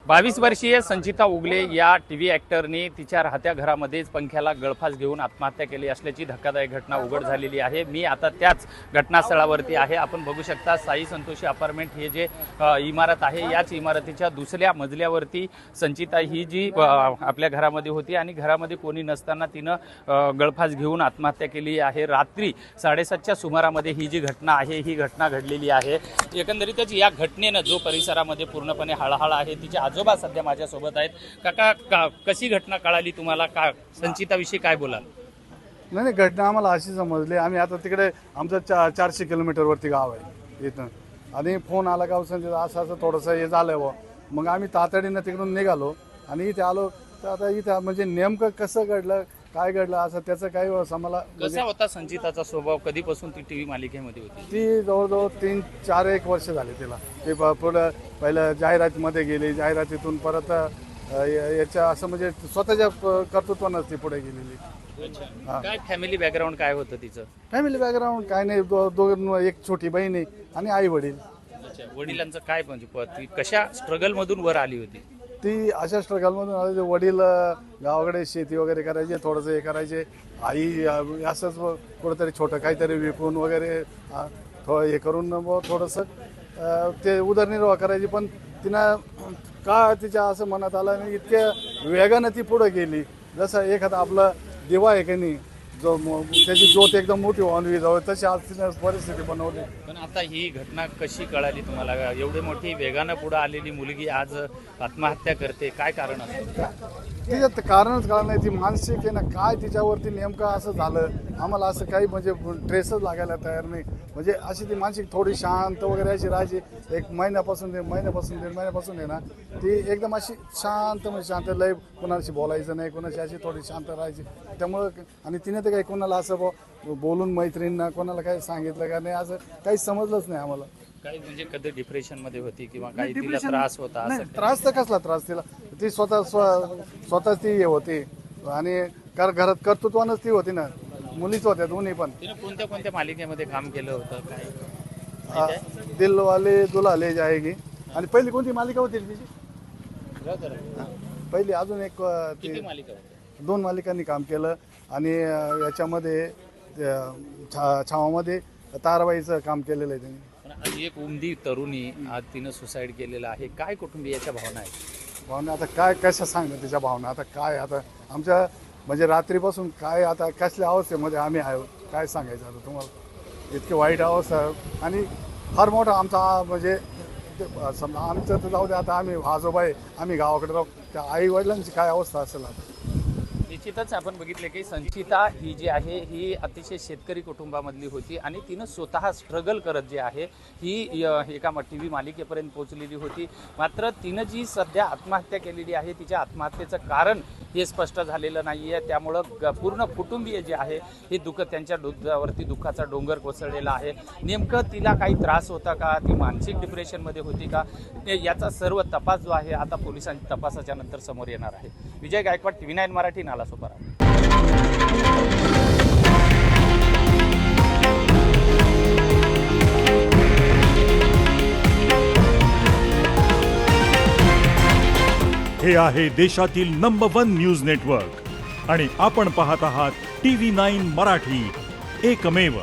22 वर्षीय संचिता उगले या टीव्ही ॲक्टरने तिच्या राहत्या घरामध्येच पंख्याला गळफास घेऊन आत्महत्या केली असल्याची धक्कादायक घटना उघड झालेली आहे। मी आता त्याच घटनास्थळावरती आहे। आपण बघू शकता साई संतोषी अपार्टमेंट हे जे इमारत आहे, याच इमारतीच्या दुसऱ्या मजल्यावरती संचिता ही जी आपल्या घरामध्ये होती आणि घरामध्ये कोणी नसताना तिनं गळफास घेऊन आत्महत्या केली आहे। रात्री 7:30च्या सुमारामध्ये ही जी घटना आहे ही घटना घडलेली आहे। एकंदरीतच या घटनेनं जो परिसरामध्ये पूर्णपणे हळहळ आहे। तिचे आजोबा सध्या माझ्यासोबत आहेत। काका, कशी घटना कळाली तुम्हाला? का संचिताविषयी काय बोलाल? नाही, घटना आम्हाला अशी समजली। आम्ही आता तिकडे आमचं 400 किलोमीटरवरती गाव आहे इथं, आणि फोन आला गाव संचिता असं थोडंसं हे झालं व मग आम्ही तातडीनं तिकडून निघालो आणि इथे आलो। तर आता इथं म्हणजे नेमकं कसं घडलं, काय घडलं असं त्याचं काही आम्हाला कसा होता संचिताचा स्वभाव? कधीपासून ती टीव्ही मालिकेमध्ये होती? ती जवळजवळ 3-4 वर्ष झाले तिला। ते पुढं पहिलं जाहिरातीमध्ये गेली, जाहिरातीतून परत याच्या असं म्हणजे स्वतःच्या कर्तृत्वानंच ती पुढे गेलेली। काय फॅमिली बॅकग्राऊंड काय होतं तिचं? फॅमिली बॅकग्राऊंड काय नाही, दोन एक छोटी बहीण आहे आणि आई वडील। वडिलांचं काय म्हणजे ती कशा स्ट्रगल मधून वर आली होती? ती अशा स्ट्रगलमधून आले। वडील गावाकडे शेती वगैरे करायचे, थोडंसं हे करायचे। आई असंच कुठंतरी छोटं काहीतरी विकून वगैरे हे करून थोडंसं ते उदरनिर्वाह करायची। पण तिनं का तिच्या असं मनात आलं नाही, इतक्या वेगानं ती पुढं गेली। जसं एखादा आपला दिवा आहे की नाही, जो त्याची ज्योत एकदम मोठी व्हावी जावं, तशी आज तिनं परिस्थिती बनवली। पण आता ही घटना कशी कळाली तुम्हाला? एवढी मोठी वेगानं पुढे आलेली मुलगी आज आत्महत्या करते, काय कारण असतं? तिच्यात कारणच कळलं नाही। ती मानसिक आहे ना काय तिच्यावरती नेमकं असं झालं, आम्हाला असं काही म्हणजे ट्रेसच लागायला तयार नाही। म्हणजे अशी ती मानसिक थोडी शांत वगैरे अशी राहायची। एक महिन्यापासून दीड महिन्यापासून आहे ना, ती एकदम अशी शांत, म्हणजे शांत, लय कोणाशी बोलायचं नाही, कोणाशी अशी थोडी शांत राहायची। त्यामुळं आणि तिने तर काही कोणाला असं बोलून मैत्रिणींना कोणाला काही सांगितलं का नाही, असं काही समजलंच नाही आम्हाला। काही म्हणजे कधी डिप्रेशन मध्ये होती किंवा काही तिला त्रास होता? नाही, त्रास तर कसला त्रास तिला, ती स्वतःच ती हे होती आणि घरात कर्तृत्वानच ती होती ना, मुलीच होत्या दोन्ही पण। तिने कोणत्या कोणत्या मालिकेमध्ये काम केलं होतं काय? दिलवाले दुल्हनिया ले जाएगी, आणि पहिली कोणती मालिका होती तिची? पहिली अजून एक किती मालिका होत्या? 2 मालिकांनी काम केलं। आणि याच्यामध्ये छावामध्ये ताराबाईचं काम केलेलं आहे त्यांनी। आज एक उमदी तरुणी आज तिनं सुसाईड केलेलं आहे, काय कुटुंबियाच्या भावना आहेत? भावना आता काय कशा सांगणार तिच्या भावना? आता काय, आता आमच्या म्हणजे रात्रीपासून काय आता कसल्या अवस्थेमध्ये आम्ही आहोत काय सांगायचं आता तुम्हाला। इतकी वाईट अवस्था आणि फार मोठा आमचा म्हणजे समजा आमचं तर जाऊ दे, आता आम्ही आजोबा आहे, आम्ही गावाकडे राहू, त्या आई वडिलांची काय अवस्था असेल आता। निश्चितच आपण बघितले की संचिता ही जी आहे ही अतिशय शेतकरी कुटुंबामधली होती आणि तिनं स्वतः स्ट्रगल करत जे आहे ही एका टीव्ही मालिकेपर्यंत पोहोचलेली होती। मात्र तिनं जी सध्या आत्महत्या केलेली आहे, तिच्या आत्महत्येचं कारण हे स्पष्ट झालेलं नाही आहे। त्यामुळं पूर्ण कुटुंबीय जे आहे हे त्यांच्या वरती दुःखाचा डोंगर कोसळलेला आहे। नेमकं तिला काही त्रास होता का, ती मानसिक डिप्रेशनमध्ये होती का, याचा सर्व तपास जो आहे आता पोलिसांच्या तपासाच्या नंतर समोर येणार आहे। विजय गायकवाड, TV9 मराठी, नालासोपारा। हे आहे देशातील नंबर 1 न्यूज नेटवर्क आणि आपण पाहत आहात TV9 मराठी, एकमेव।